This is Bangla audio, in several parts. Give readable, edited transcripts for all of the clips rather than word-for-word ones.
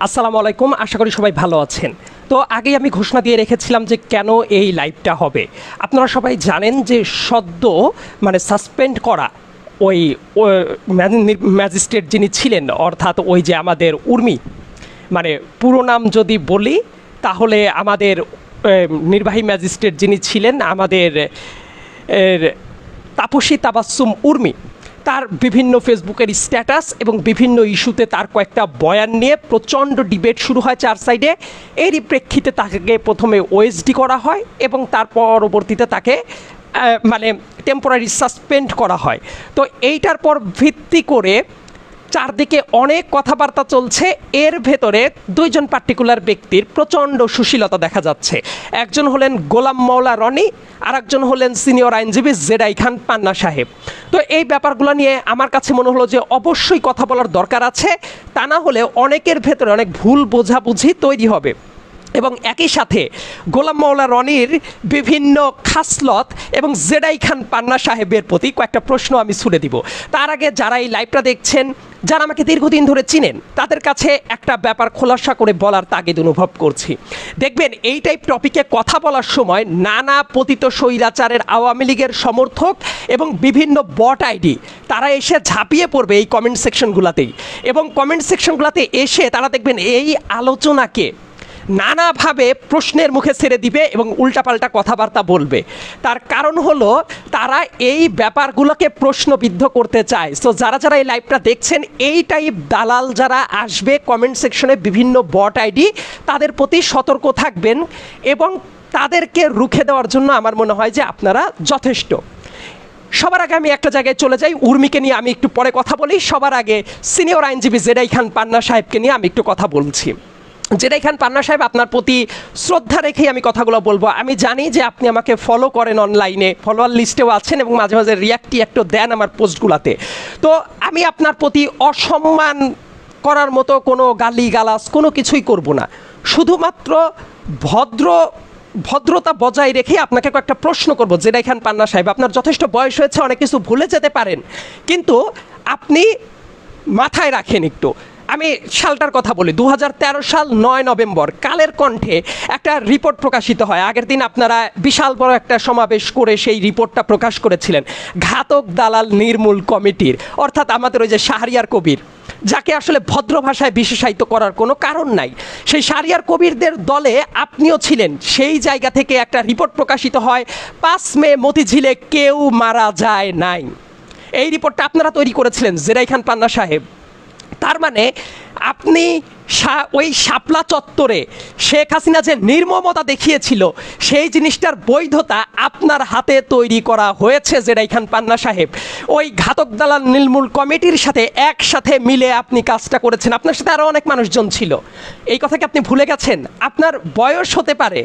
আসসালামু আলাইকুম, আশা করি সবাই ভালো আছেন। তো আগেই আমি ঘোষণা দিয়ে রেখেছিলাম যে কেন এই লাইভটা হবে। আপনারা সবাই জানেন যে সদ্য সাসপেন্ড করা ওই ম্যাজিস্ট্রেট যিনি ছিলেন, অর্থাৎ ওই যে আমাদের উর্মি, পুরো নাম যদি বলি তাহলে আমাদের নির্বাহী ম্যাজিস্ট্রেট যিনি ছিলেন আমাদের তাপসী তাবাসসুম উর্মি, তার বিভিন্ন ফেসবুকের স্ট্যাটাস এবং বিভিন্ন ইস্যুতে তার কয়েকটা বয়ান নিয়ে প্রচণ্ড ডিবেট শুরু হয় চার সাইডে। এরই প্রেক্ষিতে তাকে প্রথমে ওএসডি করা হয় এবং তার পরবর্তীতে তাকে টেম্পোরারি সাসপেন্ড করা হয়। তো এইটার পর ভিত্তি করে চারদিকে অনেক কথাবার্তা চলছে। এর ভেতরে দুইজন পার্টিকুলার ব্যক্তির প্রচণ্ড সুশীলতা দেখা যাচ্ছে। একজন হলেন গোলাম মাওলা রনি, আর একজন হলেন সিনিয়র আইনজীবী জেডাই খান পান্না সাহেব। তো এই ব্যাপারগুলো নিয়ে আমার কাছে মনে হলো যে অবশ্যই কথা বলার দরকার আছে, তা না হলে অনেকের ভেতরে অনেক ভুল বোঝাবুঝি তৈরি হবে। এবং একই সাথে গোলাম মাওলা রনির বিভিন্ন খাসলত এবং জেডাই খান পান্না সাহেবের প্রতি কয়েকটা প্রশ্ন আমি ছুড়ে দিব। তার আগে যারা এই লাইভটা দেখছেন, যারা আমাকে দীর্ঘদিন ধরে চিনেন, তাদের কাছে একটা ব্যাপার খোলাসা করে বলার তাগিদ অনুভব করছি। দেখবেন এই টাইপ টপিকে কথা বলার সময় নানা পতিত স্বৈরাচারের আওয়ামী লীগের সমর্থক এবং বিভিন্ন বট আইডি তারা এসে ঝাঁপিয়ে পড়বে এই কমেন্ট সেকশনগুলোতেই, এবং কমেন্ট সেকশনগুলোতে এসে তারা দেখবেন এই আলোচনাকে নানাভাবে প্রশ্নের মুখে ছেড়ে দিবে এবং উল্টাপাল্টা কথাবার্তা বলবে। তার কারণ হলো তারা এই ব্যাপারগুলোকে প্রশ্নবিদ্ধ করতে চায়। সো যারা যারা এই লাইভটা দেখছেন, এই টাইপ দালাল যারা আসবে কমেন্ট সেকশনে বিভিন্ন বট আইডি, তাদের প্রতি সতর্ক থাকবেন এবং তাদেরকে রুখে দেওয়ার জন্য আমার মনে হয় যে আপনারা যথেষ্ট। সবার আগে আমি একটা জায়গায় চলে যাই, উর্মিকে নিয়ে আমি একটু পরে কথা বলি। সবার আগে সিনিয়র আইনজীবী জেডাই খান পান্না সাহেবকে নিয়ে আমি একটু কথা বলছি। জেডাই খান পান্না সাহেব, আপনার প্রতি শ্রদ্ধা রেখেই আমি কথাগুলো বলবো। আমি জানি যে আপনি আমাকে ফলো করেন, অনলাইনে ফলোয়ার লিস্টেও আছেন এবং মাঝে মাঝে একটু দেন আমার পোস্টগুলোতে। তো আমি আপনার প্রতি অসম্মান করার মতো কোনো গালিগালাজ কোনো কিছুই করব না। শুধুমাত্র ভদ্রতা বজায় রেখে আপনাকে কয়েকটা প্রশ্ন করব। জেডাই খান পান্না সাহেব, আপনার যথেষ্ট বয়স হয়েছে, অনেক কিছু ভুলে যেতে পারেন, কিন্তু আপনি মাথায় রাখেন একটু। আমি সালটার কথা বলি, 2013 সাল 9 নভেম্বর কালের কণ্ঠে একটা রিপোর্ট প্রকাশিত হয়। আগের দিন আপনারা বিশাল বড় একটা সমাবেশ করে সেই রিপোর্টটা প্রকাশ করেছিলেন ঘাতক দালাল নির্মূল কমিটির, অর্থাৎ আমাদের ওই যে শাহরিয়ার কবির, যাকে আসলে ভদ্র ভাষায় বিশেষায়িত করার কোনো কারণ নাই, সেই শাহরিয়ার কবিরদের দলে আপনিও ছিলেন। সেই জায়গা থেকে একটা রিপোর্ট প্রকাশিত হয়, 5 মে মতিঝিলে কেউ মারা যায় নাই। এই রিপোর্টটা আপনারা তৈরি করেছিলেন, জেডাই খান পান্না সাহেব। তার মানে আপনি ওই শাপলা চত্বরে শেখ হাসিনা যে নির্মমতা দেখিয়েছিল, সেই জিনিসটার বৈধতা আপনার হাতে তৈরি করা হয়েছে জেডাই খান পান্না সাহেব। ওই ঘাতক দালাল নির্মূল কমিটির সাথে একসাথে মিলে আপনি কাজটা করেছেন। আপনার সাথে আরও অনেক মানুষজন ছিল। এই কথা কি আপনি ভুলে গেছেন? আপনার বয়স হতে পারে,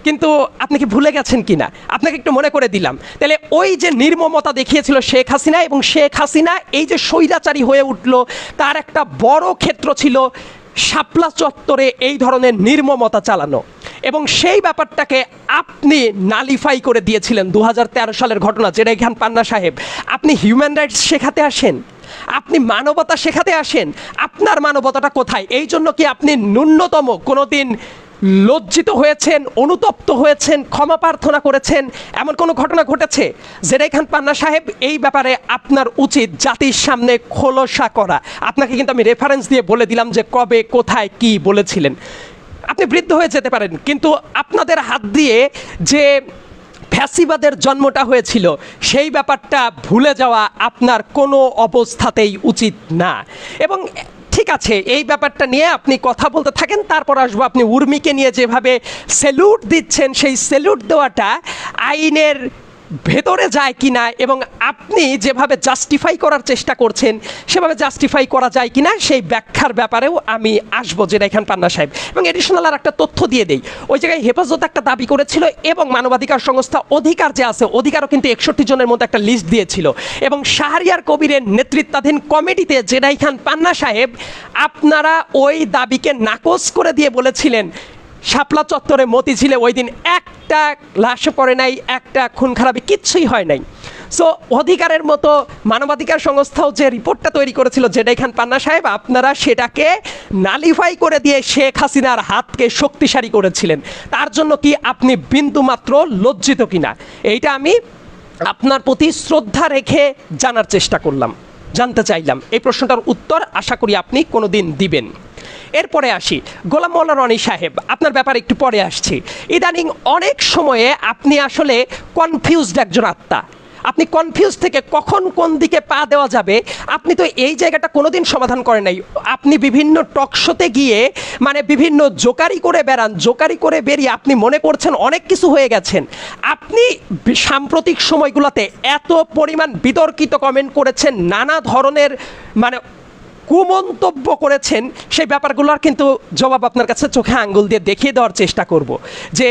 কিন্তু আপনি কি ভুলে গেছেন কি না? আপনাকে একটু মনে করে দিলাম। তাহলে ওই যে নির্মমতা দেখিয়েছিল শেখ হাসিনা, এবং শেখ হাসিনা এই যে স্বৈরাচারী হয়ে উঠল, তার একটা বড় ক্ষেত্র ছিল শাপলা চত্বরে এই ধরনের নির্মমতা চালানো, এবং সেই ব্যাপারটাকে আপনি নালিফাই করে দিয়েছিলেন। 2013 সালের ঘটনা। জেডাই খান পান্না সাহেব, আপনি হিউম্যান রাইটস শেখাতে আসেন, আপনি মানবতা শেখাতে আসেন, আপনার মানবতাটা কোথায়? এই জন্য কি আপনি ন্যূনতম কোনো দিন লজ্জিত হয়েছেন, অনুতপ্ত হয়েছেন, ক্ষমা প্রার্থনা করেছেন, এমন কোনো ঘটনা ঘটেছে? জেডাই খান পান্না সাহেব, এই ব্যাপারে আপনার উচিত জাতির সামনে খোলসা করা। আপনাকে কিন্তু আমি রেফারেন্স দিয়ে বলে দিলাম যে কবে কোথায় কি বলেছিলেন। আপনি বৃদ্ধ হয়ে যেতে পারেন, কিন্তু আপনাদের হাত দিয়ে যে ফ্যাসিবাদের জন্মটা হয়েছিল, সেই ব্যাপারটা ভুলে যাওয়া আপনার কোনো অবস্থাতেই উচিত না। এবং ঠিক আছে, এই ব্যাপারটা নিয়ে আপনি কথা বলতে থাকেন, তারপর আসবো আপনি উর্মিকে নিয়ে যেভাবে স্যালুট দিচ্ছেন, সেই স্যালুট দেওয়াটা আইনের ভেতরে যায় কিনা, এবং আপনি যেভাবে জাস্টিফাই করার চেষ্টা করছেন সেভাবে জাস্টিফাই করা যায় কিনা, সেই ব্যাখ্যার ব্যাপারেও আমি আসবো জেডাই খান পান্না সাহেব। এবং এডিশনাল আর একটা তথ্য দিয়ে দেই, ওই জায়গায় হেফাজত একটা দাবি করেছিল, এবং মানবাধিকার সংস্থা অধিকার যে আছে, অধিকারও কিন্তু 61 জনের মধ্যে একটা লিস্ট দিয়েছিল, এবং শাহরিয়ার কবিরের নেতৃত্বাধীন কমিটিতে জেডাই খান পান্না সাহেব আপনারা ওই দাবিকে নাকচ করে দিয়ে বলেছিলেন শাপলা চত্বরে মতিঝিলে ওই দিন একটা লাশও পড়ে নাই, একটা খুন খারাপি কিচ্ছুই হয় নাই। সো অধিকারের মতো মানবাধিকার সংস্থাও যে রিপোর্টটা তৈরি করেছিল জেডাই খান পান্না সাহেব, আপনারা সেটাকে নালিফাই করে দিয়ে শেখ হাসিনার হাতকে শক্তিশালী করেছিলেন। তার জন্য কি আপনি বিন্দুমাত্র লজ্জিত কিনা, এইটা আমি আপনার প্রতি শ্রদ্ধা রেখে জানার চেষ্টা করলাম, জানতে চাইলাম। এই প্রশ্নটার উত্তর আশা করি আপনি কোনো দিন দিবেন। এরপরে আসি গোলাম মোল্লা রনি সাহেব, আপনার ব্যাপারে একটু পরে আসছি। ইদানিং অনেক সময়ে আপনি আসলে কনফিউজড একজন আত্মা। আপনি কনফিউজ থেকে কখন কোন দিকে পা দেওয়া যাবে আপনি তো এই জায়গাটা কোনোদিন সমাধান করেন নাই। আপনি বিভিন্ন টক শোতে গিয়ে মানে বিভিন্ন জোকারি করে বেড়ান, জোকারি করে বেরিয়ে আপনি মনে করছেন অনেক কিছু হয়ে গেছেন। আপনি সাম্প্রতিক সময়গুলোতে এত পরিমাণ বিতর্কিত কমেন্ট করেছেন, নানা ধরনের মানে কুমন্তব্য করেছেন, সেই ব্যাপারগুলোর কিন্তু জবাব আপনার কাছে চোখে আঙ্গুল দিয়ে দেখিয়ে দেওয়ার চেষ্টা করব। যে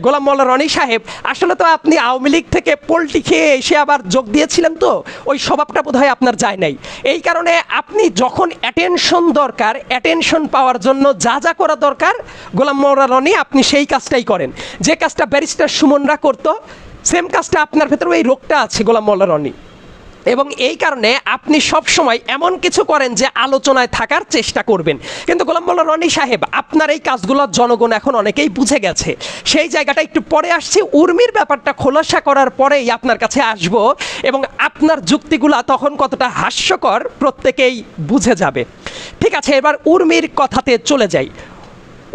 গোলাম মোল্লা রনি সাহেব, আসলে তো আপনি আওয়ামী লীগ থেকে পোল্টি খেয়ে এসে আবার যোগ দিয়েছিলেন, তো ওই স্বভাবটা বোধহয় আপনার যায় নাই। এই কারণে আপনি যখন অ্যাটেনশন দরকার, অ্যাটেনশন পাওয়ার জন্য যা যা করা দরকার গোলাম মোল্লা রনি আপনি সেই কাজটাই করেন। যে কাজটা ব্যারিস্টার সুমনরা করতো, সেম কাজটা আপনার ভেতরে ওই রোগটা আছে গোলাম মোল্লা রনি। এবং এই কারণে আপনি সব সময় এমন কিছু করেন যে আলোচনায় থাকার চেষ্টা করবেন। কিন্তু গোলাম মোল্লা রনি সাহেব, আপনার এই কাজগুলো জনগণ এখন অনেকেই বুঝে গেছে। সেই জায়গাটা একটু পরে আসছি, উর্মির ব্যাপারটা খোলাসা করার পরেই আপনার কাছে আসব এবং আপনার যুক্তিগুলা তখন কতটা হাস্যকর প্রত্যেকেই বুঝে যাবে। ঠিক আছে, এবার উর্মির কথাতে চলে যাই।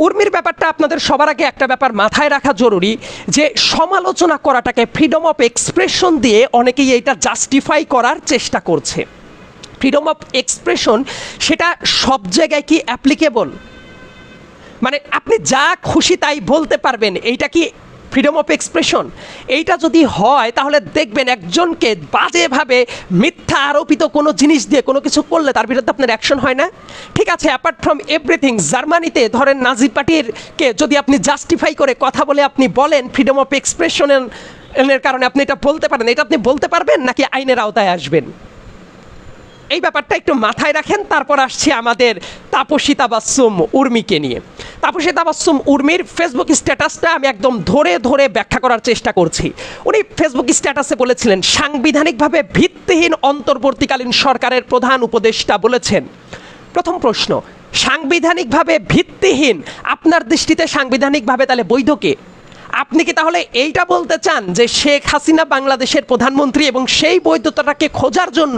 উর্মির ব্যাপারটা আপনাদের সবার আগে একটা ব্যাপার মাথায় রাখা জরুরি, যে সমালোচনা করাটাকে ফ্রিডম অফ এক্সপ্রেশন দিয়ে অনেকেই এইটা জাস্টিফাই করার চেষ্টা করছে। ফ্রিডম অফ এক্সপ্রেশন সেটা সব জায়গায় কি অ্যাপ্লিকেবল? মানে আপনি যা খুশি তাই বলতে পারবেন, এইটা কি ফ্রিডম অফ এক্সপ্রেশন? এইটা যদি হয় তাহলে দেখবেন একজনকে বাজেভাবে মিথ্যা আরোপিত কোনো জিনিস দিয়ে কোনো কিছু করলে তার বিরুদ্ধে আপনার অ্যাকশন হয় না। ঠিক আছে, অ্যাপার্ট ফ্রম এভরিথিং, জার্মানিতে ধরেন নাজি পার্টিরকে যদি আপনি জাস্টিফাই করে কথা বলে আপনি বলেন ফ্রিডম অফ এক্সপ্রেশনের কারণে আপনি এটা বলতে পারেন, এটা আপনি বলতে পারবেন নাকি আইনের আওতায় আসবেন? এই ব্যাপারটা একটু মাথায় রাখেন। তারপর আসছি আমাদের তাপসী তাবাসসুম উর্মিকে নিয়ে। তাপসী তাবাসসুম উর্মির ফেসবুক স্ট্যাটাসটা আমি একদম ধরে ধরে ব্যাখ্যা করার চেষ্টা করছি। উনি ফেসবুক স্ট্যাটাসে বলেছিলেন, সাংবিধানিকভাবে ভিত্তিহীন অন্তর্বর্তীকালীন সরকারের প্রধান উপদেষ্টা বলেছেন। প্রথম প্রশ্ন, সাংবিধানিকভাবে ভিত্তিহীন আপনার দৃষ্টিতে সাংবিধানিকভাবে তাহলে বৈধ কে? আপনি কি তাহলে এইটা বলতে চান যে শেখ হাসিনা বাংলাদেশের প্রধানমন্ত্রী এবং সেই বৈধতাটাকে খোঁজার জন্য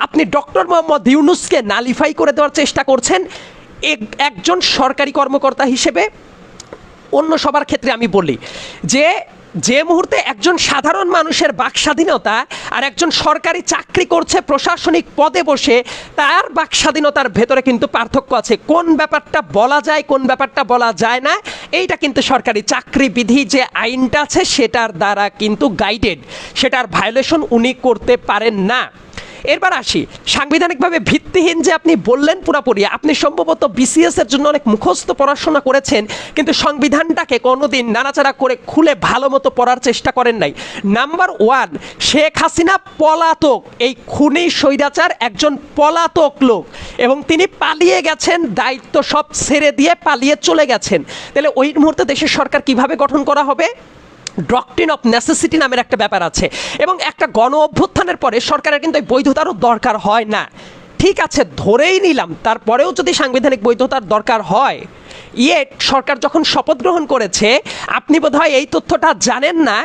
আপনি ডক্টর মোহাম্মদ ইউনূসকে নালিফাই করে দেওয়ার চেষ্টা করছেন একজন সরকারি কর্মকর্তা হিসেবে? অন্য সবার ক্ষেত্রে আমি বলি যে মুহূর্তে একজন সাধারণ মানুষের বাক স্বাধীনতা আর একজন সরকারি চাকরি করছে প্রশাসনিক পদে বসে, তার বাক স্বাধীনতার ভেতরে কিন্তু পার্থক্য আছে। কোন ব্যাপারটা বলা যায়, কোন ব্যাপারটা বলা যায় না, এইটা কিন্তু সরকারি চাকরি বিধি যে আইনটা আছে সেটার দ্বারা কিন্তু গাইডেড, সেটার ভায়োলেশন উনি করতে পারেন না। এরপর আসি, সাংবিধানিকভাবে ভিত্তিহীন যে আপনি বললেন পুরোপুরি, আপনি সম্ভবত বিসিএস এর জন্য অনেক মুখস্থ পড়াশোনা করেছেন, কিন্তু সংবিধানটাকে কোনোদিন নাড়াচাড়া করে খুলে ভালো মতো পড়ার চেষ্টা করেন নাই। নাম্বার ওয়ান, শেখ হাসিনা পলাতক, এই খুনি স্বৈরাচার একজন পলাতক লোক এবং তিনি পালিয়ে গেছেন, দায়িত্ব সব ছেড়ে দিয়ে পালিয়ে চলে গেছেন। তাহলে ওই মুহূর্তে দেশের সরকার কিভাবে গঠন করা হবে? ডক্ট্রিন অফ নেসেসিটি নামের একটা ব্যাপার আছে, এবং একটা গণ অভ্যুত্থানের পরে সরকারের কিন্তু এই বৈধতারও দরকার হয় না। ঠিক আছে, ধরেই নিলাম তারপরেও যদি সাংবিধানিক বৈধতার দরকার হয়, সরকার যখন শপথ গ্রহণ করেছে, আপনি বোধহয় এই তথ্যটা জানেন না,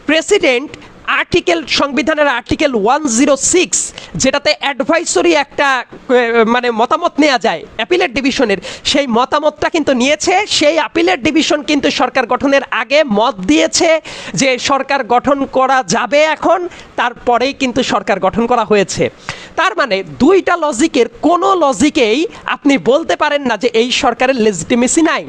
প্রেসিডেন্ট সংবিধানের আর্টিকেল 106, যেটাতে অ্যাডভাইসরি একটা মানে মতামত নেওয়া যায় অ্যাপিলেট ডিভিশনের, সেই মতামতটা কিন্তু নিয়েছে। সেই অ্যাপিলেট ডিভিশন কিন্তু সরকার গঠনের আগে মত দিয়েছে যে সরকার গঠন করা যাবে এখন, তারপরেই কিন্তু সরকার গঠন করা হয়েছে। তার মানে দুইটা লজিকের কোনো লজিকেই আপনি বলতে পারেন না যে এই সরকারের লেজিটিমেসি নাই।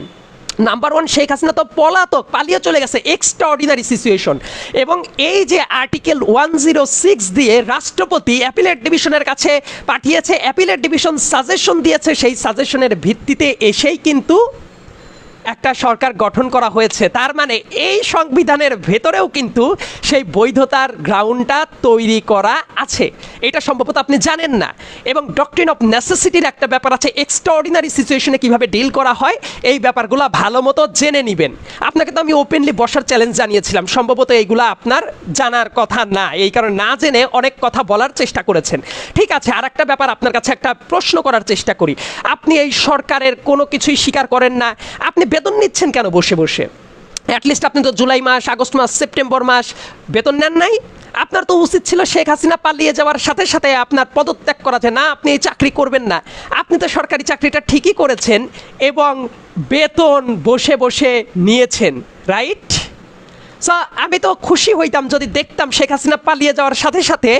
নাম্বার ওয়ান, শেখ হাসিনা তো পলাতক, পালিয়ে চলে গেছে, এক্সট্রাঅর্ডিনারি সিচুয়েশন। এবং এই যে আর্টিকেল 106 দিয়ে রাষ্ট্রপতি অ্যাপিলেট ডিভিশনের কাছে পাঠিয়েছে, অ্যাপিলেট ডিভিশন সাজেশন দিয়েছে, সেই সাজেশনের ভিত্তিতে এসেই কিন্তু একটা সরকার গঠন করা হয়েছে, তার মানে এই সংবিধানের ভেতরেও কিন্তু সেই বৈধতার গ্রাউন্ডটা তৈরি করা আছে। এটা সম্ভবত আপনি জানেন না। এবং ডক্ট্রিন অফ নেসেসিটির একটা ব্যাপার আছে, এক্সট্রাঅর্ডিনারি সিচুয়েশনে কিভাবে ডিল করা হয় এই ব্যাপারগুলো ভালো মতো জেনে নেবেন। আপনাকে তো আমি ওপেনলি বসার চ্যালেঞ্জ জানিয়েছিলাম, সম্ভবত এইগুলো আপনার জানার কথা না, এই কারণে না জেনে অনেক কথা বলার চেষ্টা করেছেন। ঠিক আছে, আর একটা ব্যাপার আপনার কাছে একটা প্রশ্ন করার চেষ্টা করি। আপনি এই সরকারের কোনো কিছুই স্বীকার করেন না, আপনি বেতন নিচ্ছেন কেন বসে বসে? অ্যাটলিস্ট আপনি তো জুলাই মাস, আগস্ট মাস, সেপ্টেম্বর মাস বেতন নেন নাই? আপনার তো উচিত ছিল শেখ হাসিনা পালিয়ে যাওয়ার সাথে সাথে আপনার পদত্যাগ করা, যে না আপনি এই চাকরি করবেন না। আপনি তো সরকারি চাকরিটা ঠিকই করেছেন এবং বেতন বসে বসে নিয়েছেন, রাইট? আমি তো খুশি হইতাম যদি দেখতাম শেখ হাসিনা পালিয়ে যাওয়ার সাথে সাথে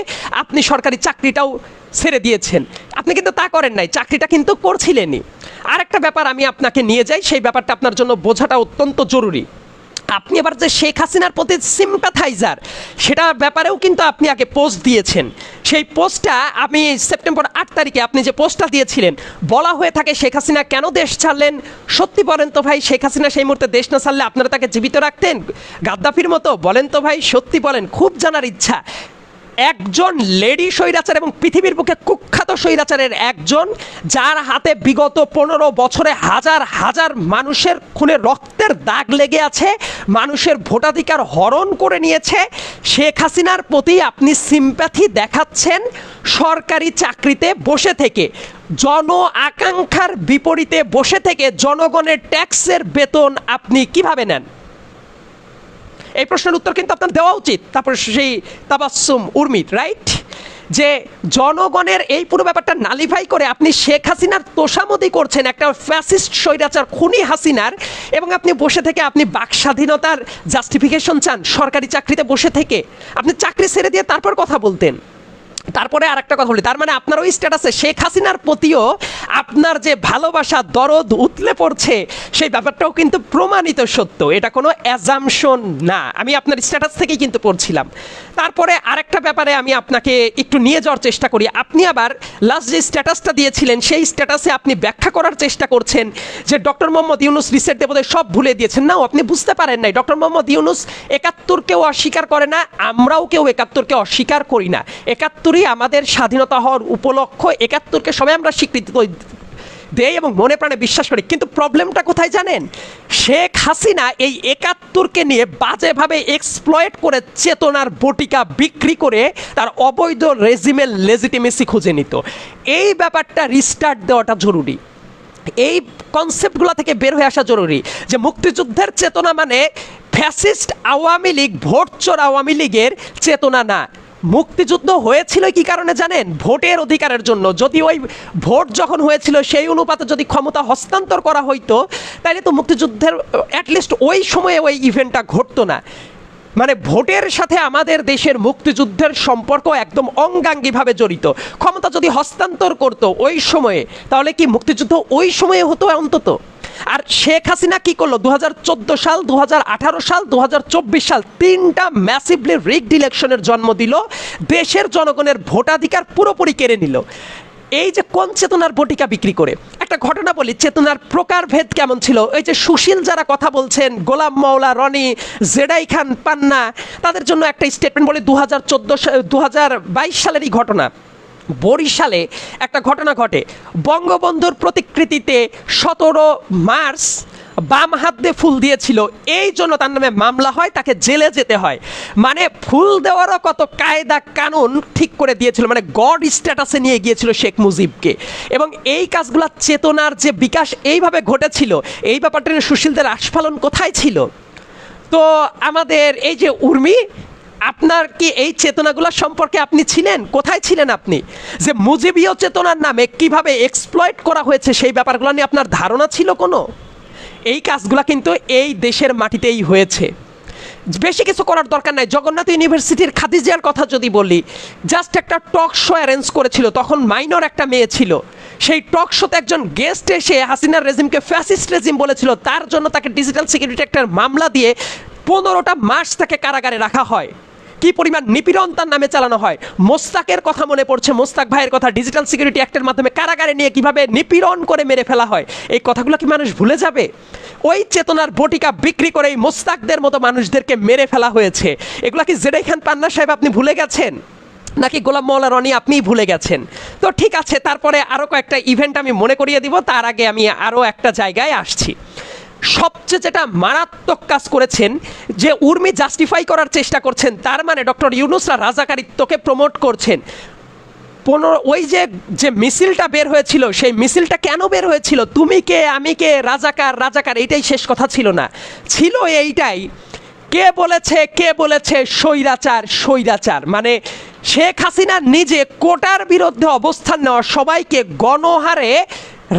আপনি সরকারি চাকরিটাও ছেড়ে দিয়েছেন। আপনি কিন্তু তা করেন নাই, চাকরিটা কিন্তু করছিলেনই। আর একটা ব্যাপার আমি আপনাকে নিয়ে যাই, সেই ব্যাপারটা আপনার জন্য বোঝাটা অত্যন্ত জরুরি। আপনি এবার যে শেখ হাসিনার প্রতি সিম্প্যাথাইজার, সেটার ব্যাপারেও কিন্তু আপনি আগে পোস্ট দিয়েছেন। সেই পোস্টটা আমি সেপ্টেম্বর 8 তারিখে আপনি যে পোস্টটা দিয়েছিলেন, বলা হয়ে থাকে শেখ হাসিনা কেন দেশ ছাড়লেন। সত্যি বলেন তো ভাই, শেখ হাসিনা সেই মুহূর্তে দেশ না ছাড়লে আপনারা তাকে জীবিত রাখতেন গাদ্দাফির মতো? বলেন তো ভাই, সত্যি বলেন, খুব জানার ইচ্ছা। একজন লেডি স্বৈরাচার এবং পৃথিবীর বুকে কুখ্যাত স্বৈরাচারের একজন, যার হাতে বিগত 15 বছরে হাজার হাজার মানুষের খুনে রক্তের দাগ লেগে আছে, মানুষের ভোটাধিকার হরণ করে নিয়েছে, শেখ হাসিনার প্রতি আপনি সিম্প্যাথি দেখাচ্ছেন সরকারি চাকরিতে বসে থেকে, জন আকাঙ্ক্ষার বিপরীতে বসে থেকে জনগণের ট্যাক্সের বেতন আপনি কিভাবে নেন? এই প্রশ্নের উত্তর কিন্তু আপনার দেওয়া উচিত। তারপর সেই তাবাসসুম উর্মিত, রাইট, যে জনগণের এই পুরো ব্যাপারটা নালিফাই করে আপনি শেখ হাসিনার তোষামদি করছেন, একটা ফ্যাসিস্ট স্বৈরাচার খুনি হাসিনার, এবং আপনি বসে থেকে আপনি বাক স্বাধীনতার জাস্টিফিকেশন চান সরকারি চাকরিতে বসে থেকে। আপনি চাকরি ছেড়ে দিয়ে তারপর কথা বলতেন। তারপরে আর একটা কথা বলি, তার মানে আপনার ওই স্ট্যাটাসে শেখ হাসিনার প্রতিও আপনার যে ভালোবাসা, দরদ উতলে পড়ছে, সেই ব্যাপারটাও কিন্তু প্রমাণিত সত্য, এটা কোনো অ্যাজামশন না। আমি আপনার স্ট্যাটাস থেকেই কিন্তু পড়ছিলাম। তারপরে আরেকটা ব্যাপারে আমি আপনাকে একটু নিয়ে যাওয়ার চেষ্টা করি। আপনি আবার লাস্ট যে স্ট্যাটাসটা দিয়েছিলেন, সেই স্ট্যাটাসে আপনি ব্যাখ্যা করার চেষ্টা করছেন যে ডক্টর মোহাম্মদ ইউনূস রিসেট দেবদের সব ভুলে দিয়েছেন। নাও, আপনি বুঝতে পারেন নাই, ডক্টর মোহাম্মদ ইউনূস 71-কেও অস্বীকার করে না, আমরাও কেউ 71-কে অস্বীকার করি না। 71 আমাদের স্বাধীনতা হওয়ার উপলক্ষ, 71-কে সবাই আমরা স্বীকৃতি দেই এবং মনে প্রাণে বিশ্বাস করি। কিন্তু প্রবলেমটা কোথায় জানেন? শেখ হাসিনা এই 71-কে নিয়ে বাজেভাবে এক্সপ্লয়েট করে চেতনার বটিকা বিক্রি করে তার অবৈধ রেজিমের লেজিটিমেসি খুঁজে নিত। এই ব্যাপারটা রিস্টার্ট দেওয়াটা জরুরি, এই কনসেপ্টগুলো থেকে বের হয়ে আসা জরুরি, যে মুক্তিযুদ্ধের চেতনা মানে ফ্যাসিস্ট আওয়ামী লীগ, ভোটচোর আওয়ামী লীগের চেতনা না। মুক্তিযুদ্ধ হয়েছিল কি কারণে জানেন? ভোটের অধিকারের জন্য। যদি ওই ভোট যখন হয়েছিল সেই অনুপাতে যদি ক্ষমতা হস্তান্তর করা হইতো, তাহলে তো মুক্তিযুদ্ধের অ্যাটলিস্ট ওই সময়ে ওই ইভেন্টটা ঘটতো না। মানে ভোটের সাথে আমাদের দেশের মুক্তিযুদ্ধের সম্পর্ক একদম অঙ্গাঙ্গিভাবে জড়িত। ক্ষমতা যদি হস্তান্তর করতো ওই সময়ে, তাহলে কি মুক্তিযুদ্ধ ওই সময়ে হতো অন্তত? আর শেখ হাসিনা কি করলো? 2014 সাল, 2018 সাল, 2024 সাল, 3টা ম্যাসিভলি রিগড ইলেকশনের জন্ম দিল, দেশের জনগণের ভোটাধিকার পুরোপুরি কেড়ে নিল। এই যে কোন চেতনার বটিকা বিক্রি করে। একটা ঘটনা বলি, চেতনার প্রকারভেদ কেমন ছিল। এই যে সুশীল যারা কথা বলছেন, গোলাম মাওলা, রনি, জেডাই খান পান্না, তাদের জন্য একটা স্টেটমেন্ট বলি। 2022 সালেরই ঘটনা। বরিশালে একটা ঘটনা ঘটে, বঙ্গবন্ধুর প্রতিকৃতিতে 17 মার্চ বাম হাত দিয়ে ফুল দিয়েছিল, এই জন্য তার নামে মামলা হয়, তাকে জেলে যেতে হয়। মানে ফুল দেওয়ারও কত কায়দা কানুন ঠিক করে দিয়েছিল, মানে গড স্ট্যাটাসে নিয়ে গিয়েছিল শেখ মুজিবকে। এবং এই কাজগুলো চেতনার যে বিকাশ এইভাবে ঘটেছিল, এই ব্যাপারটা নিয়ে সুশীলদের আস্ফালন কোথায় ছিল? তো আমাদের এই যে উর্মি, আপনার কি এই চেতনাগুলো সম্পর্কে আপনি ছিলেন? কোথায় ছিলেন আপনি? যে মুজিবীয় চেতনার নামে কিভাবে এক্সপ্লয়েট করা হয়েছে সেই ব্যাপারগুলো নিয়ে আপনার ধারণা ছিল কোনো? এই কাজগুলো কিন্তু এই দেশের মাটিতেই হয়েছে। বেশি কিছু করার দরকার নাই। জগন্নাথ ইউনিভার্সিটির খাদিজার কথা যদি বলি, জাস্ট একটা টক শো অ্যারেঞ্জ করেছিল, তখন মাইনর একটা মেয়ে ছিল। সেই টক শোতে একজন গেস্ট এসে হাসিনার রেজিমকে ফ্যাসিস্ট রেজিম বলেছিল, তার জন্য তাকে ডিজিটাল সিকিউরিটি একটা মামলা দিয়ে 15টা মাস তাকে কারাগারে রাখা হয়। কি পরিমাণ নিপীড়ন তার নামে চালানো হয়। মোস্তাকের কথা মনে পড়ছে, মোস্তাক ভাইয়ের কথা, ডিজিটাল সিকিউরিটি অ্যাক্টের মাধ্যমে কারাগারে নিয়ে কিভাবে নিপীড়ন করে মেরে ফেলা হয়। এই কথাগুলো কি মানুষ ভুলে যাবে? ওই চেতনার বটিকা বিক্রি করে এই মোস্তাকদের মতো মানুষদেরকে মেরে ফেলা হয়েছে। এগুলা কি জেডাই খান পান্না সাহেব আপনি ভুলে গেছেন, নাকি গোলাম মাওলা রনি আপনিই ভুলে গেছেন? তো ঠিক আছে, তারপরে আরও কয়েকটা ইভেন্ট আমি মনে করিয়ে দিব, তার আগে আমি আরও একটা জায়গায় আসছি। সবচেয়ে যেটা মারাত্মক কাজ করেছেন, যে উর্মি জাস্টিফাই করার চেষ্টা করছেন, তার মানে ডক্টর ইউনূসরা রাজাকারিত্বকে প্রমোট করছেন। ওই যে মিছিলটা বের হয়েছিল, সেই মিছিলটা কেন বের হয়েছিল? তুমি কে, আমি কে, রাজাকার রাজাকার, এইটাই শেষ কথা ছিল না, ছিল এইটাই কে বলেছে স্বৈরাচার স্বৈরাচার। মানে শেখ হাসিনা নিজে কোটার বিরুদ্ধে অবস্থান নেওয়া সবাইকে গণহারে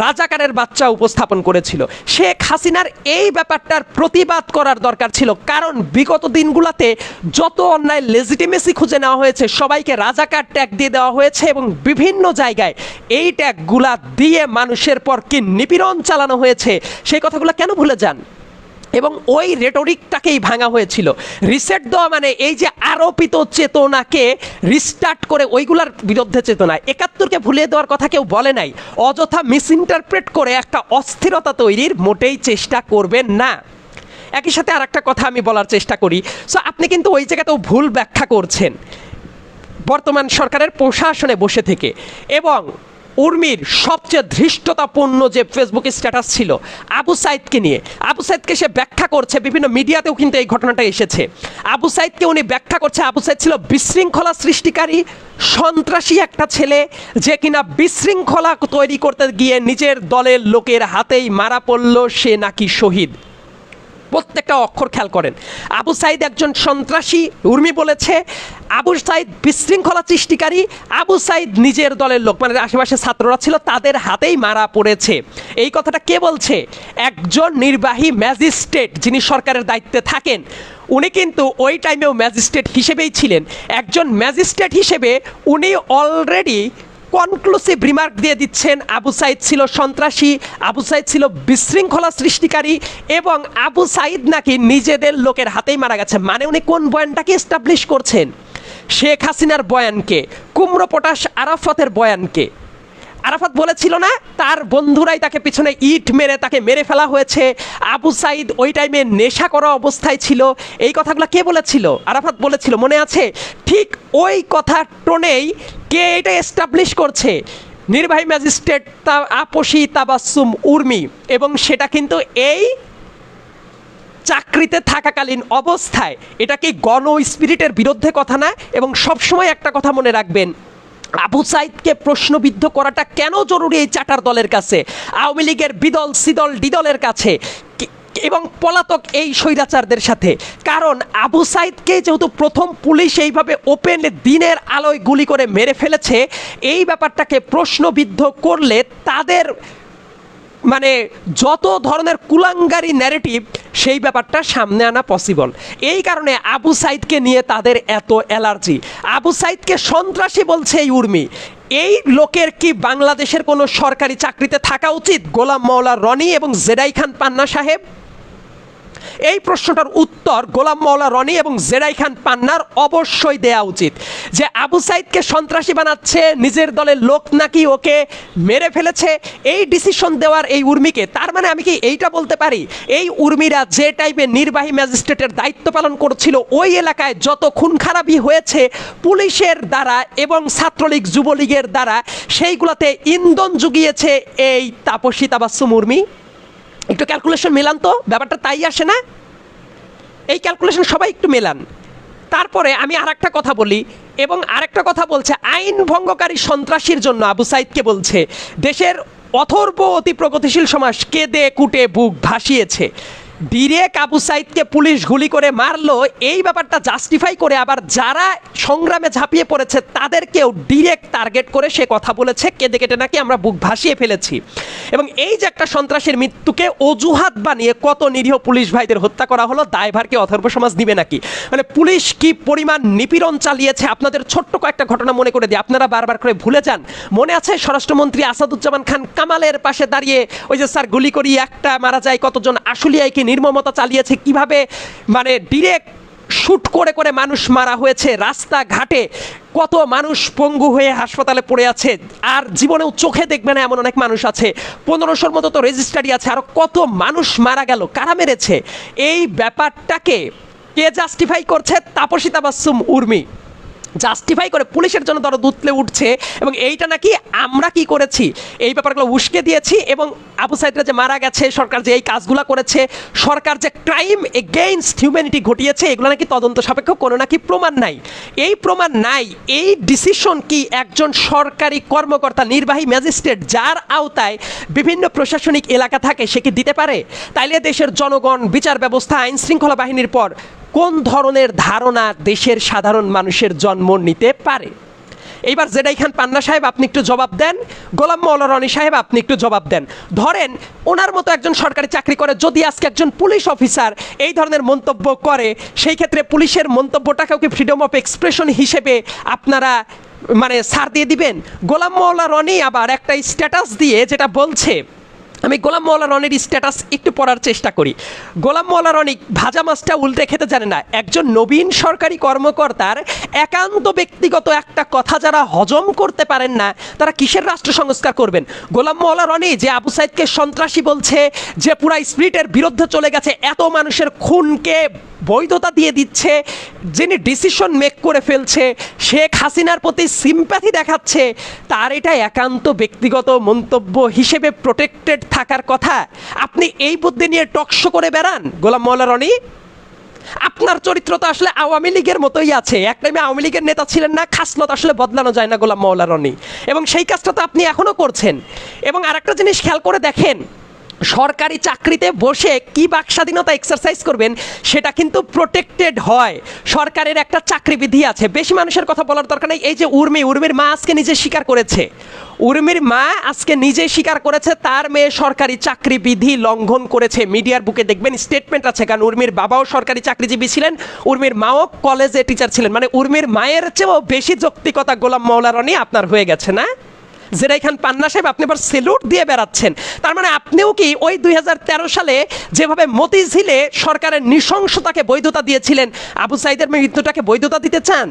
রাজাকারের বাচ্চা উপস্থাপন করেছিল। শেখ হাসিনার এই ব্যাপারটার প্রতিবাদ করার দরকার ছিল, কারণ বিগত দিনগুলোতে যত অন্যায় লেজিটিমেসি খুঁজে নেওয়া হয়েছে, সবাইকে রাজাকার ট্যাগ দিয়ে দেওয়া হয়েছে এবং বিভিন্ন জায়গায় এই ট্যাগগুলা দিয়ে মানুষের পর কি নিপীড়ন চালানো হয়েছে, সেই কথাগুলো কেন ভুলে যান? এবং ওই রেটরিকটাকেই ভাঙা হয়েছিল। রিসেট দেওয়া মানে এই যে আরোপিত চেতনাকে রিস্টার্ট করে ওইগুলার বিরুদ্ধে চেতনা। ৭১কে ভুলিয়ে দেওয়ার কথা কেউ বলে নাই। অযথা মিসইন্টারপ্রেট করে একটা অস্থিরতা তৈরির মোটেই চেষ্টা করবেন না। একই সাথে আর একটা কথা আমি বলার চেষ্টা করি। সো আপনি কিন্তু ওই জায়গাতেও ভুল ব্যাখ্যা করছেন বর্তমান সরকারের প্রশাসনে বসে থেকে। এবং উর্মির সবচেয়ে ধৃষ্টতাপূর্ণ যে ফেসবুক স্ট্যাটাস ছিল আবু সাইদকে নিয়ে, আবু সাইদকে সে ব্যাখ্যা করছে, বিভিন্ন মিডিয়াতেও কিন্তু এই ঘটনাটা এসেছে। আবু সাইদকে উনি ব্যাখ্যা করছে, আবু সাইদ ছিল বিশৃঙ্খলা সৃষ্টিকারী সন্ত্রাসী একটা ছেলে, যে কিনা বিশৃঙ্খলা তৈরি করতে গিয়ে নিজের দলের লোকের হাতেই মারা পড়ল, সে নাকি শহীদ। প্রত্যেকটা অক্ষর খেয়াল করেন। আবু সাইদ একজন সন্ত্রাসী, উর্মি বলেছে। আবু সাইদ বিশৃঙ্খলা সৃষ্টিকারী, আবু সাইদ নিজের দলের লোক, মানে আশেপাশে ছাত্ররা ছিল তাদের হাতেই মারা পড়েছে। এই কথাটা কে বলছে? একজন নির্বাহী ম্যাজিস্ট্রেট যিনি সরকারের দায়িত্বে থাকেন, উনি কিন্তু ওই টাইমেও ম্যাজিস্ট্রেট হিসেবেই ছিলেন। একজন ম্যাজিস্ট্রেট হিসেবে উনি অলরেডি কনক্লুসিভ রিমার্ক দিয়ে দিচ্ছেন আবু সাইদ ছিল সন্ত্রাসী, আবু সাইদ ছিল বিশৃঙ্খলা সৃষ্টিকারী এবং আবু সাইদ নাকি নিজেদের লোকের হাতেই মারা গেছে। মানে উনি কোন বয়ানটাকে এস্টাবলিশ করছেন? শেখ হাসিনার বয়ানকে, কুমড়ো পটাশ আরাফাতের বয়ানকে। আরাফাত বলেছিল না তার বন্ধুরাই তাকে পিছনে ইট মেরে তাকে মেরে ফেলা হয়েছে, আবু সাইদ ওই টাইমে নেশা করা অবস্থায় ছিল। এই কথাগুলো কে বলেছিল? আরাফাত বলেছিল, মনে আছে? ঠিক ওই কথা টোনেই কে এটা এস্টাবলিশ করছে? নির্বাহী ম্যাজিস্ট্রেট আপসি তাবাসসুম উর্মি। এবং সেটা কিন্তু এই চাকরিতে থাকাকালীন অবস্থায়। এটা কি গণ স্পিরিটের বিরুদ্ধে কথা না? এবং সবসময় একটা কথা মনে রাখবেন, আবু সাইদকে প্রশ্নবিদ্ধ করাটা কেন জরুরি এই চাটার দলের কাছে, আওয়ামী লীগের বিদল সিদল ডিদলের কাছে এবং পলাতক এই স্বৈরাচারদের সাথে? কারণ আবু সাইদকে যেহেতু প্রথম পুলিশ এইভাবে ওপেন দিনের আলোয় গুলি করে মেরে ফেলেছে, এই ব্যাপারটাকে প্রশ্নবিদ্ধ করলে তাদের মানে যত ধরনের কুলাঙ্গারি ন্যারেটিভ, সেই ব্যাপারটা সামনে আনা পসিবল। এই কারণে আবু সাইদকে নিয়ে তাদের এত অ্যালার্জি। আবু সাইদকে সন্ত্রাসী বলছে এই উর্মি। এই লোকের কি বাংলাদেশের কোনো সরকারি চাকরিতে থাকা উচিত? গোলাম মাওলা রনি এবং জেডাই খান পান্না সাহেব? এই প্রশ্নটার উত্তর গোলাম মাওলা রনি এবং জেডাই খান পান্নার অবশ্যই দেয়া উচিত। যে আবু সাইদকে সন্ত্রাসী বানাচ্ছে, নিজের দলের লোক নাকি ওকে মেরে ফেলেছে, এই ডিসিশন দেওয়ার এই উর্মিকে। তার মানে আমি কি এইটা বলতে পারি, এই উর্মিরা যে টাইপের নির্বাহী ম্যাজিস্ট্রেটের দায়িত্ব পালন করছিল, ওই এলাকায় যত খুন খারাপি হয়েছে পুলিশের দ্বারা এবং ছাত্রলীগ যুবলীগের দ্বারা, সেইগুলোতে ইন্ধন জুগিয়েছে এই তাপসী তাবাসসুম উর্মি? একটু ক্যালকুলেশন মেলান তো, ব্যাপারটা তাই আসে না? এই ক্যালকুলেশন সবাই একটু মেলান। তারপরে আমি আরেকটা কথা বলি, এবং আরেকটা কথা বলছে আইন ভঙ্গকারী সন্ত্রাসীর জন্য আবু সাইদকে বলছে দেশের অথর্ব অতি প্রগতিশীল সমাজ কেঁদে কুটে বুক ভাসিয়েছে। ডিরেক্ট আবু সাইদকে পুলিশ গুলি করে মারলো, এই ব্যাপারটা জাস্টিফাই করে আবার যারা সংগ্রামে ঝাঁপিয়ে পড়েছে তাদেরকেও ডিরেক্ট টার্গেট করে সে কথা বলেছে কেঁদে কেটে নাকি আমরা বুক ভাসিয়ে ফেলেছি। এবং এই যে একটা সন্ত্রাসের মৃত্যুকে অজুহাত বানিয়ে কত নিরীহ পুলিশ ভাইদের হত্যা করা হলো, দায়ভারকে অথর্ব সমাজ দিবে নাকি? মানে পুলিশ কি পরিমাণ নিপীড়ন চালিয়েছে আপনাদের ছোট্ট কয়েকটা ঘটনা মনে করে দিই, আপনারা বারবার করে ভুলে যান। মনে আছে স্বরাষ্ট্রমন্ত্রী আসাদুজ্জামান খান কামালের পাশে দাঁড়িয়ে ওই যে স্যার গুলি করি একটা মারা যায়, কতজন আশুলিয়ায় কি নির্মমতা চালিয়েছে, কিভাবে মানে ডিরেক্ট শ্যুট করে করে মানুষ মারা হয়েছে, রাস্তাঘাটে কত মানুষ পঙ্গু হয়ে হাসপাতালে পড়ে আছে, আর জীবনেও চোখে দেখবে না এমন অনেক মানুষ আছে। 1500-র মতো তো রেজিস্ট্রারি আছে, আরও কত মানুষ মারা গেল, কারা মেরেছে? এই ব্যাপারটাকে কে জাস্টিফাই করছে? তাপসী তাবাসসুম উর্মি জাস্টিফাই করে পুলিশের জন্য দরদ উতলে উঠছে, এবং এইটা নাকি আমরা কি করেছি এই ব্যাপারগুলো উস্কে দিয়েছি, এবং আবু সাইদরা যে মারা গেছে, সরকার যে এই কাজগুলো করেছে, সরকার যে ক্রাইম এগেইনস্ট হিউম্যানিটি ঘটিয়েছে, এগুলো নাকি তদন্ত সাপেক্ষ কোনো নাকি প্রমাণ নাই। এই প্রমাণ নাই, এই ডিসিশন কি একজন সরকারি কর্মকর্তা, নির্বাহী ম্যাজিস্ট্রেট, যার আওতায় বিভিন্ন প্রশাসনিক এলাকা থাকে, সে কি দিতে পারে? তাইলে দেশের জনগণ, বিচার ব্যবস্থা, আইন শৃঙ্খলা বাহিনীর পর কোন ধরনের ধারণা দেশের সাধারণ মানুষের জন্ম নিতে পারে? এইবার জেডাই খান পান্না সাহেব আপনি একটু জবাব দেন, গোলাম মাওলা রনি সাহেব আপনি একটু জবাব দেন। ধরেন ওনার মতো একজন সরকারি চাকরি করে যদি আজকে একজন পুলিশ অফিসার এই ধরনের মন্তব্য করে, সেই ক্ষেত্রে পুলিশের মন্তব্যটাকেও কি ফ্রিডম অফ এক্সপ্রেশন হিসেবে আপনারা মানে ছাড় দিয়ে দিবেন? গোলাম মাওলা রনি আবার একটা স্ট্যাটাস দিয়ে যেটা বলছে, আমি গোলাম মাওলা রনির স্ট্যাটাস একটু পড়ার চেষ্টা করি। গোলাম মাওলা রনি ভাজা মাছটা উল্টে খেতে জানে না। একজন নবীন সরকারি কর্মকর্তার একান্ত ব্যক্তিগত একটা কথা যারা হজম করতে পারেন না, তারা কিসের রাষ্ট্র সংস্কার করবেন? গোলাম মাওলা রনি যে আবু সাইদকে সন্ত্রাসী বলছে, যে পুরা স্পিরিটের বিরুদ্ধে চলে গেছে, এত মানুষের খুনকে বৈধতা দিয়ে দিচ্ছে, যিনি ডিসিশন মেক করে ফেলছে, শেখ হাসিনার প্রতি সিম্প্যাথি দেখাচ্ছে, তার এটা একান্ত ব্যক্তিগত মন্তব্য হিসেবে প্রোটেক্টেড থাকার কথা। আপনি এই বুদ্ধি নিয়ে টকশো করে বেড়ান গোলাম মাওলা রনি? আপনার চরিত্র তো আসলে আওয়ামী লীগের মতোই আছে। এক টাইমে আওয়ামী লীগের নেতা ছিলেন না, খাসলত আসলে বদলানো যায় না গোলাম মাওলা রনি, এবং সেই কাজটা তো আপনি এখনও করছেন। এবং আরেকটা জিনিস খেয়াল করে দেখেন, সরকারি চাকরিতে বসে কি বাক স্বাধীনতা এক্সারসাইজ করবেন সেটা কিন্তু প্রোটেক্টেড হয়। সরকারের একটা চাকরিবিধি আছে, বেশি মানুষের কথা বলার দরকার নেই। এই যে উর্মির মা আজকে নিজে স্বীকার করেছে, উর্মির মা আজকে নিজে স্বীকার করেছে তার মেয়ে সরকারি চাকরিবিধি লঙ্ঘন করেছে। মিডিয়ার বুকে দেখবেন স্টেটমেন্ট আছে, কারণ উর্মির বাবাও সরকারি চাকরিজীবী ছিলেন, উর্মির মাও কলেজে টিচার ছিলেন। মানে উর্মির মায়ের চেয়েও বেশি যৌক্তিকতা গোলাম মাওলা রনি আপনার হয়ে গেছে না? জেরাই খান পান্না সাহেব আপনি আবার সেলুট দিয়ে বেড়াচ্ছেন। তার মানে আপনিও কি ওই 2013 সালে যেভাবে মতিঝিলে সরকারের নৃশংসতাকে বৈধতা দিয়েছিলেন, আবু সাইদের মৃত্যুটাকে বৈধতা দিতে চান?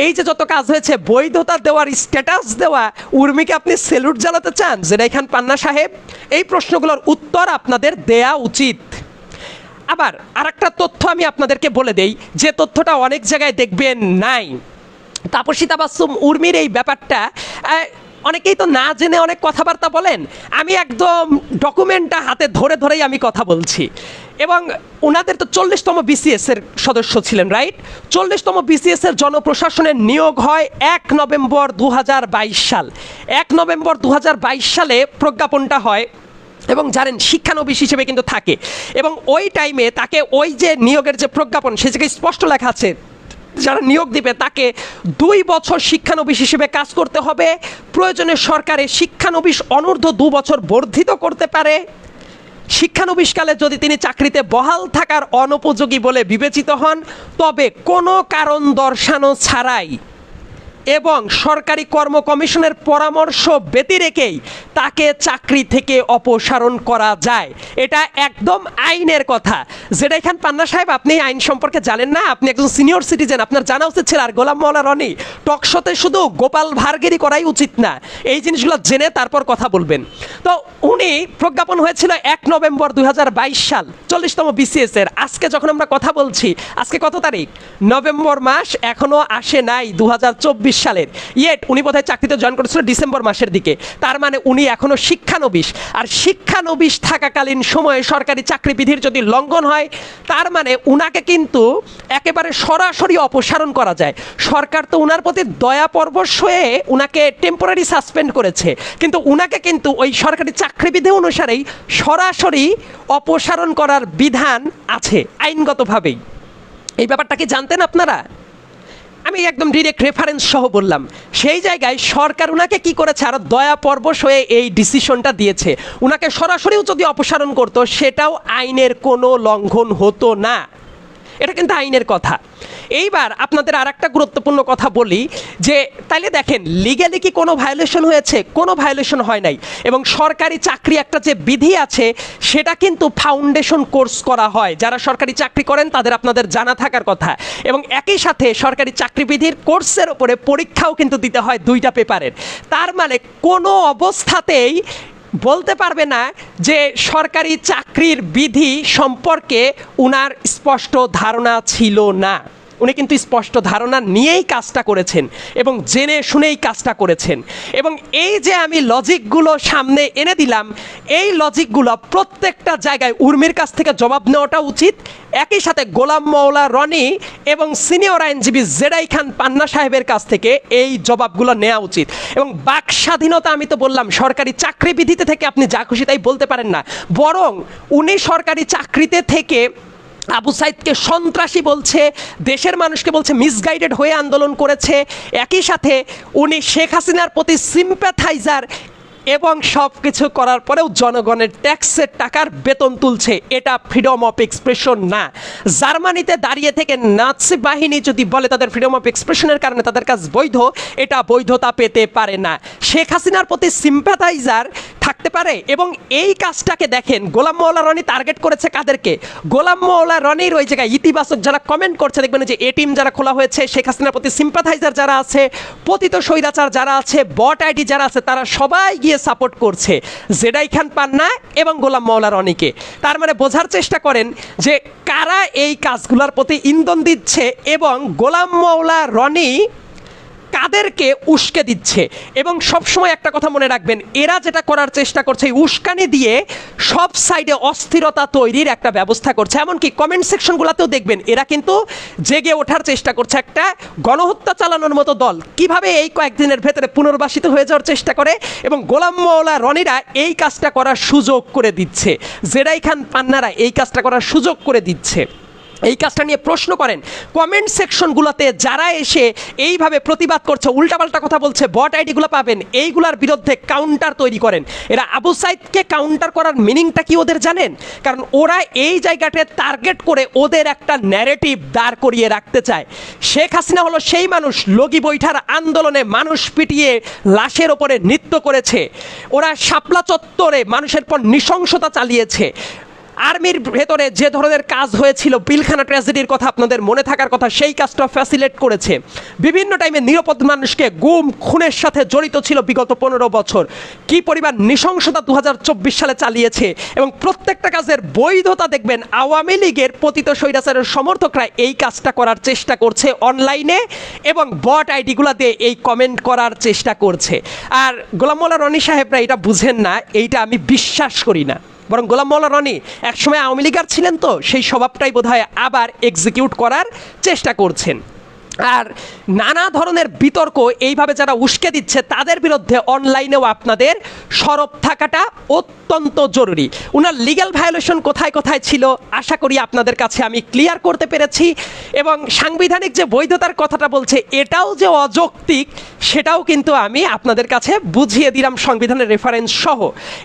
এই যে যত কাজ হয়েছে, বৈধতা দেওয়ার, স্ট্যাটাস দেওয়া, উর্মিকে আপনি সেলুট জ্বালাতে চান? জেরাই খান পান্না সাহেব, এই প্রশ্নগুলোর উত্তর আপনাদের দেয়া উচিত। আবার আরেকটা তথ্য আমি আপনাদেরকে বলে দেই, যে তথ্যটা অনেক জায়গায় দেখবেন নাই। তাপসী তাবাসসুম উর্মির এই ব্যাপারটা অনেকেই তো না জেনে অনেক কথাবার্তা বলেন, আমি একদম ডকুমেন্টটা হাতে ধরে ধরেই আমি কথা বলছি। এবং ওনাদের তো 40তম BCS এর সদস্য ছিলেন, রাইট? 40তম BCS এর জনপ্রশাসনের নিয়োগ হয় 1 নভেম্বর 2022 সাল। 1 নভেম্বর 2022 সালে প্রজ্ঞাপনটা হয়, এবং জানেন শিক্ষানবিশ হিসেবে কিন্তু থাকে। এবং ওই টাইমে তাকে ওই যে নিয়োগের যে প্রজ্ঞাপন, সে জায়গায় স্পষ্ট লেখা আছে যারা নিয়োগ দিবে তাকে 2 বছর শিক্ষানবিশ হিসেবে কাজ করতে হবে, প্রয়োজনে সরকারে শিক্ষানবিশ অনূর্ধ্ব 2 বছর বর্ধিত করতে পারে। শিক্ষানবিশকালে যদি তিনি চাকরিতে বহাল থাকার অনুপযোগী বলে বিবেচিত হন, তবে কোনো কারণ দর্শানো ছাড়াই এবং সরকারি কর্ম কমিশনের পরামর্শ ব্যতি রেখেই তাকে চাকরি থেকে অপসারণ করা যায়। এটা একদম আইনের কথা। যেটা এখান পান্না সাহেব আপনি আইন সম্পর্কে জানেন না, আপনি একজন সিনিয়র সিটিজেন, আপনার জানা উচিত ছিল। আর গোলাম মাওলা রনি টকশোতে শুধু গোপাল ভার্গেরি করাই উচিত না, এই জিনিসগুলো জেনে তারপর কথা বলবেন। তো উনি প্রজ্ঞাপন হয়েছিল 1 নভেম্বর 2022 সাল 40তম BCS এর। আজকে যখন আমরা কথা বলছি, আজকে কত তারিখ? নভেম্বর মাস এখনো আসে নাই 2024 সালের। ইয়েট উনি বোধহয় চাকরিতে জয়েন করেছিল ডিসেম্বর মাসের দিকে। তার মানে উনি এখনো শিক্ষানবিশ। আর শিক্ষানবিশ থাকাকালীন সময়ে সরকারি চাকরি বিধির যদি লঙ্ঘন হয়, তার মানে উনাকে কিন্তু একেবারে সরাসরি অপসারণ করা যায়। সরকার তো উনার প্রতি দয়া পরবশ হয়ে উনাকে টেম্পোরারি সাসপেন্ড করেছে, কিন্তু উনাকে কিন্তু ওই সরকারি চাকরি বিধি অনুসারেই সরাসরি অপসারণ করার বিধান আছে আইনগতভাবেই। এই ব্যাপারটা কি জানতেন আপনারা? আমি একদম ডিরেক্ট রেফারেন্স সহ বললাম। সেই জায়গায় সরকার উনাকে কি করেছে, আরো দয়া পরবশ হয়ে এই ডিসিশনটা দিয়েছে। উনাকে সরাসরিও যদি অপসারণ করতো, সেটাও আইনের কোনো লঙ্ঘন হতো না। এটা কিন্তু আইনের কথা। এইবার আপনাদের আর একটা গুরুত্বপূর্ণ কথা বলি যে তাইলে দেখেন লিগ্যালি কি কোনো ভায়োলেশন হয়েছে? কোনো ভায়োলেশন হয় নাই। এবং সরকারি চাকরি একটা যে বিধি আছে সেটা কিন্তু ফাউন্ডেশন কোর্স করা হয়, যারা সরকারি চাকরি করেন তাদের আপনাদের জানা থাকার কথা। এবং একই সাথে সরকারি চাকরি বিধির কোর্সের উপরে পরীক্ষাও কিন্তু দিতে হয় 2টা পেপারের। তার মানে কোনো অবস্থাতেই বলতে পারবে না যে সরকারি চাকরির বিধি সম্পর্কে উনার স্পষ্ট ধারণা ছিল না। উনি কিন্তু স্পষ্ট ধারণা নিয়েই কাজটা করেছেন এবং জেনে শুনেই কাজটা করেছেন। এবং এই যে আমি লজিকগুলো সামনে এনে দিলাম, এই লজিকগুলো প্রত্যেকটা জায়গায় উর্মির কাছ থেকে জবাব নেওয়াটা উচিত। একই সাথে গোলাম মওলা রনি এবং সিনিয়র আইনজীবী জেডাই খান পান্না সাহেবের কাছ থেকে এই জবাবগুলো নেওয়া উচিত। এবং বাক স্বাধীনতা আমি তো বললাম, সরকারি চাকরি বিধিতে থেকে আপনি যা খুশি তাই বলতে পারেন না, বরং উনি সরকারি চাকরিতে থেকে আবু সাইদকে সন্ত্রাসী বলছে, দেশের মানুষকে বলছে মিসগাইডেড হয়ে আন্দোলন করেছে। একই সাথে উনি শেখ হাসিনার প্রতি সিম্প্যাথাইজার এবং সব কিছু করার পরেও জনগণের ট্যাক্সের টাকার বেতন তুলছে। এটা ফ্রিডম অফ এক্সপ্রেশন না। জার্মানিতে দাঁড়িয়ে থেকে নাৎসি বাহিনী যদি বলে তাদের ফ্রিডম অফ এক্সপ্রেশনের কারণে তাদের কাজ বৈধ, এটা বৈধতা পেতে পারে না। শেখ হাসিনার প্রতি সিম্প্যাথাইজার থাকতে পারে। এবং এই কাজটাকে দেখেন গোলাম মওলা রনি টার্গেট করেছে কাদেরকে? গোলাম মওলা রনির ওই জায়গায় ইতিবাচক যারা কমেন্ট করছে, দেখবেন যে এ টিম যারা খোলা হয়েছে, শেখ হাসিনার প্রতি সিম্প্যাথাইজার যারা আছে, পতিত স্বৈরাচার যারা আছে, বট আইডি যারা আছে, তারা সবাই গিয়ে সাপোর্ট করছে জেডাই খান পান্না এবং গোলাম মওলা রনিকে। তার মানে বোঝার চেষ্টা করেন যে কারা এই কাজগুলোর প্রতি ইন্ধন দিচ্ছে এবং গোলাম মওলা রনি কাদেরকে উস্কে দিচ্ছে। এবং সবসময় একটা কথা মনে রাখবেন, এরা যেটা করার চেষ্টা করছে এই উস্কানি দিয়ে সব সাইডে অস্থিরতা তৈরির একটা ব্যবস্থা করছে। এমনকি কমেন্ট সেকশনগুলোতেও দেখবেন এরা কিন্তু জেগে ওঠার চেষ্টা করছে। একটা গণহত্যা চালানোর মতো দল কিভাবে এই কয়েকদিনের ভেতরে পুনর্বাসিত হয়ে যাওয়ার চেষ্টা করে এবং গোলাম মওলা রনিরা এই কাজটা করার সুযোগ করে দিচ্ছে, জেডাই খান পান্নারা এই কাজটা করার সুযোগ করে দিচ্ছে। এই কাজটা নিয়ে প্রশ্ন করেন কমেন্ট সেকশনগুলোতে, যারা এসে এইভাবে প্রতিবাদ করছে, উল্টাপাল্টা কথা বলছে, বট আইডিগুলো পাবেন, এইগুলার বিরুদ্ধে কাউন্টার তৈরি করেন। এরা আবু সাইদকে কাউন্টার করার মিনিংটা কি ওদের জানেন? কারণ ওরা এই জায়গাটা টার্গেট করে ওদের একটা ন্যারেটিভ দাঁড় করিয়ে রাখতে চায়। শেখ হাসিনা হলো সেই মানুষ লগি বৈঠার আন্দোলনে মানুষ পিটিয়ে লাশের ওপরে নৃত্য করেছে, ওরা শাপলা চত্বরে মানুষের পর নৃশংসতা চালিয়েছে। আর্মির ভেতরে যে ধরনের কাজ হয়েছিল, পিলখানা ট্র্যাজেডির কথা আপনাদের মনে থাকার কথা, সেই কাজটা ফ্যাসিলেট করেছে। বিভিন্ন টাইমে নিরাপদ মানুষকে গুম খুনের সাথে জড়িত ছিল বিগত 15 বছর। কি পরিমাণ নৃশংসতা 2024 সালে চালিয়েছে। এবং প্রত্যেকটা কাজের বৈধতা দেখবেন আওয়ামী লীগের পতিত স্বৈরাচারের সমর্থকরা এই কাজটা করার চেষ্টা করছে অনলাইনে এবং বট আইডিগুলো দিয়ে এই কমেন্ট করার চেষ্টা করছে। আর গোলাম মওলা রনি সাহেবরা এটা বুঝেন না, এইটা আমি বিশ্বাস করি না। বরং গোলাম মওলা রনি একসময় আওয়ামী লীগার ছিলেন, তো সেই স্বভাবটাই বোধহয় আবার এক্সিকিউট করার চেষ্টা করছেন। আর নানা ধরনের বিতর্ক এইভাবে যারা উস্কে দিচ্ছে তাদের বিরুদ্ধে অনলাইনেও আপনাদের সরব থাকাটা অত্যন্ত জরুরি। উনার লিগ্যাল ভায়োলেশন কোথায় কোথায় ছিল আশা করি আপনাদের কাছে আমি ক্লিয়ার করতে পেরেছি। এবং সাংবিধানিক যে বৈধতার কথাটা বলছে এটাও যে অযৌক্তিক সেটাও কিন্তু আমি আপনাদের কাছে বুঝিয়ে দিলাম সংবিধানের রেফারেন্স সহ।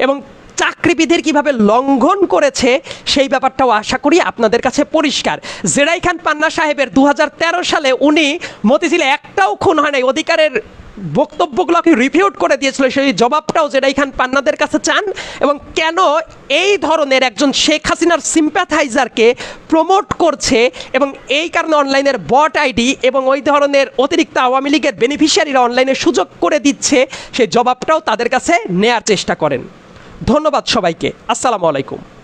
এবং চাকরিবিধির কিভাবে লঙ্ঘন করেছে সেই ব্যাপারটাও আশা করি আপনাদের কাছে পরিষ্কার। জেডাই খান পান্না সাহেবের 2013 সালে উনি মতিঝিলে একটাও খুন হয় নাই, অধিকারের বক্তব্যগুলোকে রিফিউট করে দিয়েছিল, সেই জবাবটাও জেডাই খান পান্নাদের কাছে চান। এবং কেন এই ধরনের একজন শেখ হাসিনার সিম্প্যাথাইজারকে প্রমোট করছে এবং এই কারণে অনলাইনের বট আইডি এবং ওই ধরনের অতিরিক্ত আওয়ামী লীগের বেনিফিশিয়ারিরা অনলাইনে সুযোগ করে দিচ্ছে, সেই জবাবটাও তাদের কাছে নেয়ার চেষ্টা করেন। ধন্যবাদ সবাইকে। আসসালামু আলাইকুম।